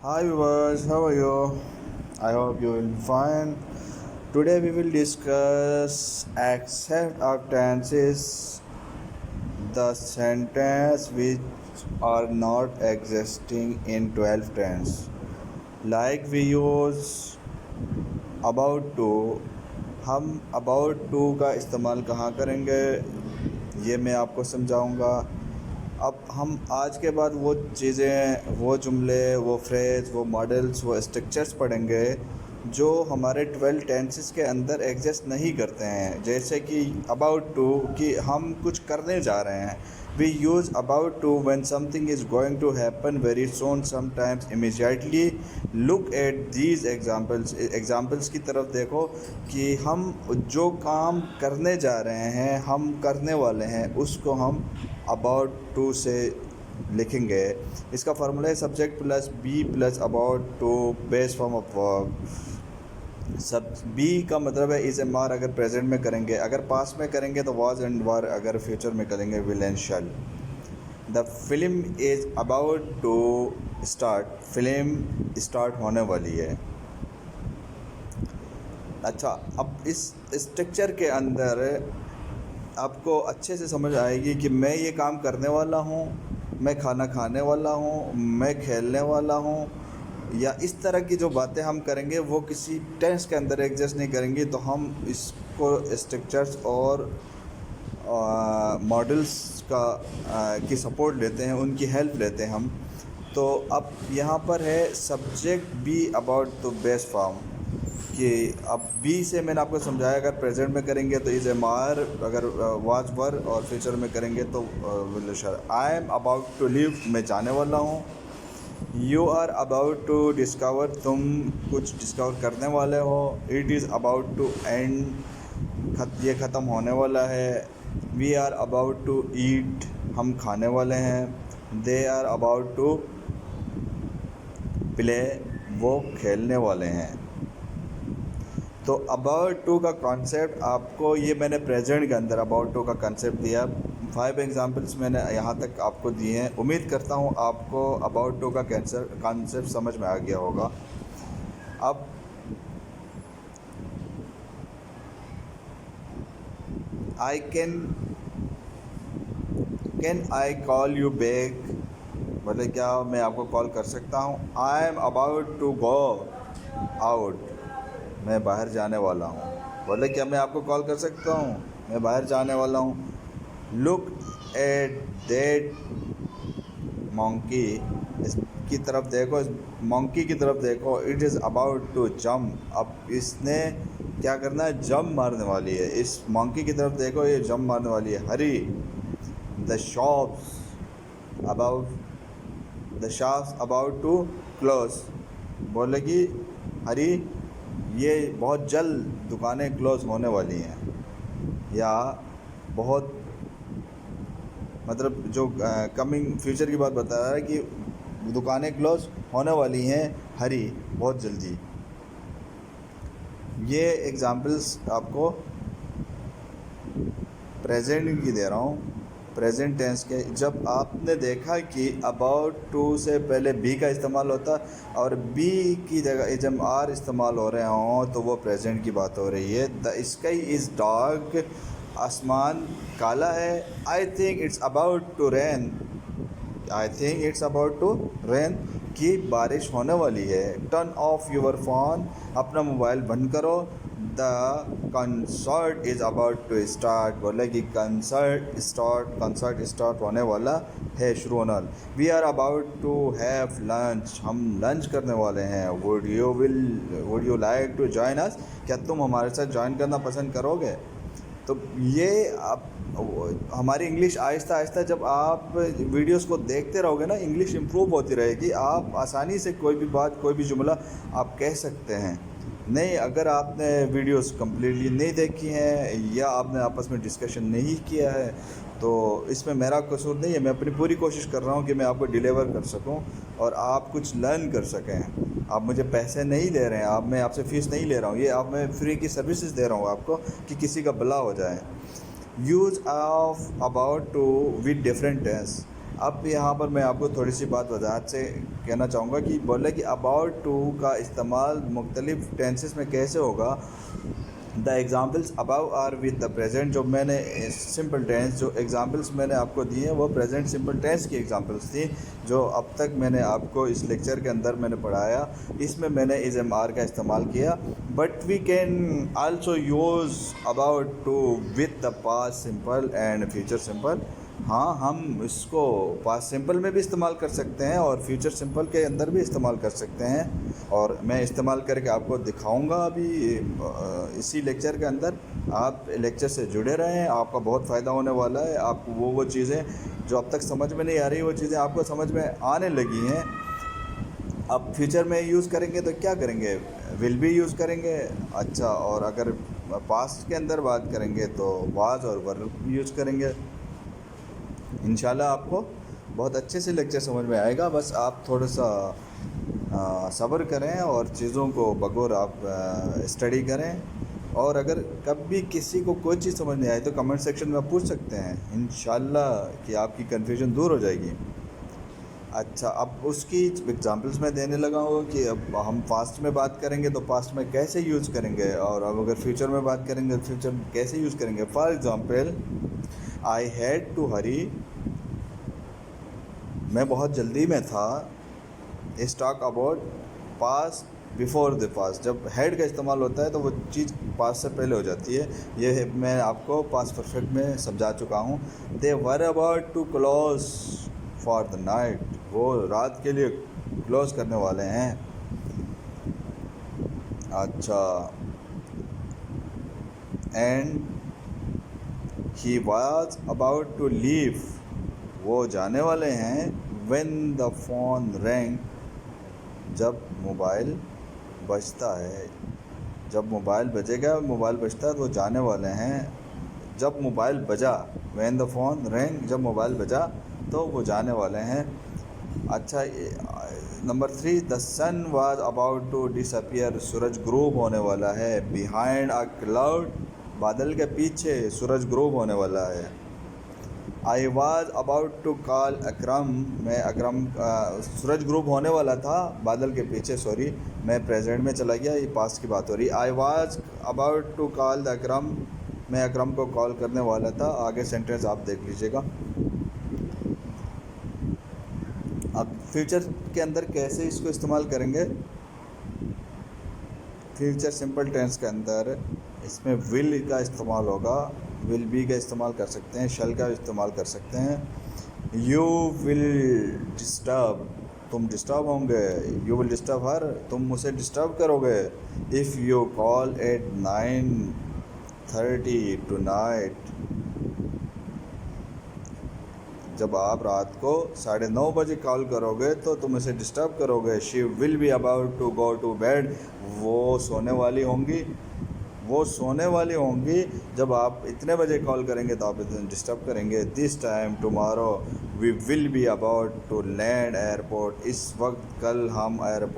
Hi viewers, how are you? I hope you will be fine. Today we will discuss accept of tenses, the sentence which are not existing in 12 tense. Like we use about to, हम about to का इस्तेमाल कहाँ करेंगे ये मैं आपको समझाऊंगा। अब हम आज के बाद वो चीज़ें, वो जुमले, वो फ्रेज़, वो मॉडल्स, वो स्ट्रक्चर्स पढ़ेंगे जो हमारे 12 टेंसेस के अंदर एग्जिस्ट नहीं करते हैं। जैसे कि अबाउट टू, कि हम कुछ करने जा रहे हैं। We use about to when something is going to happen very soon, sometimes immediately. Look at these examples की तरफ देखो कि हम जो काम करने जा रहे हैं, हम करने वाले हैं, उसको हम अबाउट टू से लिखेंगे। इसका फार्मूला है subject plus be plus about to base form of verb. सब बी का मतलब है इज़ एम आर अगर प्रेजेंट में करेंगे, अगर पास्ट में करेंगे तो वाज एंड वर, अगर फ्यूचर में करेंगे will and shall. The film is about to start, film start होने वाली है। अच्छा, अब इस स्ट्रक्चर के अंदर आपको अच्छे से समझ आएगी कि मैं ये काम करने वाला हूँ, मैं खाना खाने वाला हूँ, मैं खेलने वाला हूँ, या इस तरह की जो बातें हम करेंगे वो किसी टेंस के अंदर एग्जिस्ट नहीं करेंगी। तो हम इसको स्ट्रक्चर्स और मॉडल्स की सपोर्ट लेते हैं, उनकी हेल्प लेते हैं हम। तो अब यहाँ पर है subject be about to base form, कि अब बी से मैंने आपको समझाया अगर प्रेजेंट में करेंगे तो इज़ एम आर, अगर वाज वर, और फ्यूचर में करेंगे तो will shall. I am about to leave, मैं जाने वाला हूँ। You are about to discover, तुम कुछ डिस्कवर करने वाले हो। It is about to end, ये ख़त्म होने वाला है। We are about to eat, हम खाने वाले हैं। They are about to play, वो खेलने वाले हैं। तो अबाउट टू का कॉन्सेप्ट आपको, ये मैंने प्रेजेंट के अंदर अबाउट टू का कॉन्सेप्ट दिया। 5 एग्जांपल्स मैंने यहाँ तक आपको दिए हैं। उम्मीद करता हूँ आपको अबाउट टू का कॉन्सेप्ट समझ में आ गया होगा। अब I can I call you back, बोले क्या मैं आपको कॉल कर सकता हूँ। I am about to go out, मैं बाहर जाने वाला हूँ। बोले क्या मैं आपको कॉल कर सकता हूँ, मैं बाहर जाने वाला हूँ। लुक एट दैट मंकी, इसकी तरफ देखो, इस मंकी की तरफ देखो। It is about to jump, अब इसने क्या करना है, जंप मारने वाली है। इस मंकी की तरफ देखो, ये जंप मारने वाली है। Hurry, the shops about to close, बोले कि हरी ये बहुत जल्द दुकानें क्लोज होने वाली हैं। या बहुत, मतलब जो कमिंग फ्यूचर की बात बता रहा है कि दुकानें क्लोज होने वाली हैं हरी, बहुत जल्दी। ये एग्जांपल्स आपको प्रेजेंट की दे रहा हूँ, प्रेजेंट टेंस के। जब आपने देखा कि अबाउट टू से पहले बी का इस्तेमाल होता और बी की जगह जब आर इस्तेमाल हो रहे हों तो वो प्रेजेंट की बात हो रही है। द स्काई इज़ डार्क, आसमान काला है। I think it's about to rain, I think it's about to rain, कि बारिश होने वाली है। टर्न ऑफ योर फ़ोन, अपना मोबाइल बंद करो। The concert is about to start, बोले कि कंसर्ट स्टार्ट होने वाला है, शुरू होने वाला। We are about to have lunch, हम लंच करने वाले हैं। Would you like to join us, क्या तुम हमारे साथ ज्वाइन करना पसंद करोगे। तो ये आप, हमारी इंग्लिश आहिस्ता आहिस्ता जब आप वीडियोस को देखते रहोगे ना, इंग्लिश इम्प्रूव होती रहेगी। आप आसानी से कोई भी बात, कोई भी जुमला आप कह सकते हैं। नहीं, अगर आपने वीडियोस कम्प्लीटली नहीं देखी हैं या आपने आपस में डिस्कशन नहीं किया है तो इसमें मेरा कसूर नहीं है। मैं अपनी पूरी कोशिश कर रहा हूँ कि मैं आपको डिलीवर कर सकूँ और आप कुछ लर्न कर सकें। आप मुझे पैसे नहीं दे रहे हैं, मैं आपसे फ़ीस नहीं ले रहा हूँ, ये आप मैं फ्री की सर्विसेज दे रहा हूँ आपको कि किसी का भला हो जाए। Use of about to with different tense, अब यहाँ पर मैं आपको थोड़ी सी बात वजाहत से कहना चाहूँगा कि बोले कि अबाउट टू का इस्तेमाल मुख्तलिफ टेंसेस में कैसे होगा। The examples above are with the present. जो मैंने सिंपल टेंस जो एग्ज़ाम्पल्स मैंने आपको दिए हैं वो प्रेजेंट सिंपल टेंस की एग्ज़ाम्पल्स थी जो अब तक मैंने आपको इस लेक्चर के अंदर मैंने पढ़ाया। इसमें मैंने इज़ एम आर का इस्तेमाल किया। But we can also use about to with the past simple and future simple. हाँ, हम इसको पास्ट सिंपल में भी इस्तेमाल कर सकते हैं और फ्यूचर सिंपल के अंदर भी इस्तेमाल कर सकते हैं, और मैं इस्तेमाल करके आपको दिखाऊंगा अभी इसी लेक्चर के अंदर। आप लेक्चर से जुड़े रहें, आपका बहुत फ़ायदा होने वाला है। आपको वो चीज़ें जो अब तक समझ में नहीं आ रही वो चीज़ें आपको समझ में आने लगी हैं। अब फ्यूचर में यूज़ करेंगे तो क्या करेंगे, विल भी यूज़ करेंगे। अच्छा, और अगर पास्ट के अंदर बात करेंगे तो वाज और वर्ब यूज़ करेंगे। इंशाल्लाह आपको बहुत अच्छे से लेक्चर समझ में आएगा। बस आप थोड़ा सा सब्र करें और चीज़ों को बगौर आप स्टडी करें। और अगर कभी किसी को कोई चीज़ समझ नहीं आए तो कमेंट सेक्शन में आप पूछ सकते हैं, इंशाल्लाह कि आपकी कन्फ्यूजन दूर हो जाएगी। अच्छा, अब उसकी एग्जांपल्स मैं देने लगा हूँ कि अब हम पास्ट में बात करेंगे तो पास्ट में कैसे यूज़ करेंगे, और अब अगर फ्यूचर में बात करेंगे तो फ्यूचर में कैसे यूज़ करेंगे। For example, I had to hurry, मैं बहुत जल्दी में था। इस talk about past before the past. जब हैड का इस्तेमाल होता है तो वो चीज़ पास्ट से पहले हो जाती है। ये मैं आपको पास्ट परफेक्ट में समझा चुका हूँ। They were about to close for the night, वो रात के लिए क्लोज करने वाले हैं। अच्छा, and he was about to leave, वो जाने वाले हैं। व्हेन द फोन रैंग, जब मोबाइल बजता है, जब मोबाइल बजेगा, मोबाइल बजता है तो वो जाने वाले हैं। जब मोबाइल बजा, व्हेन द फोन रैंग, जब मोबाइल बजा तो वो जाने वाले हैं। अच्छा, number 3, the sun was about to disappear, सूरज ग्रूब होने वाला है। बिहाइंड अ क्लाउड, बादल के पीछे सूरज ग्रूब होने वाला है। I was about to call Akram, मैं अकरम सूरज ग्रूब होने वाला था बादल के पीछे। सॉरी, मैं प्रेजेंट में चला गया, ये पास्ट की बात हो रही। I was about to call the Akram, मैं अकरम को कॉल करने वाला था। आगे सेंटेंस आप देख लीजिएगा। अब फ्यूचर के अंदर कैसे इसको इस्तेमाल करेंगे। फ्यूचर सिंपल टेंस के अंदर इसमें विल का इस्तेमाल होगा, विल बी का इस्तेमाल कर सकते हैं, शल का इस्तेमाल कर सकते हैं। यू विल डिस्टर्ब, तुम डिस्टर्ब होंगे। यू विल डिस्टर्ब हर, तुम उसे डिस्टर्ब करोगे। If you call at 9:30 tonight, जब आप रात को 9:30 बजे कॉल करोगे तो तुम इसे डिस्टर्ब करोगे। She will be about to go to bed, वो सोने वाली होंगी, वो सोने वाली होंगी। जब आप इतने बजे कॉल करेंगे तो आप इतने डिस्टर्ब करेंगे। This time tomorrow we will be about to land airport, इस वक्त कल हम एयरपोर्ट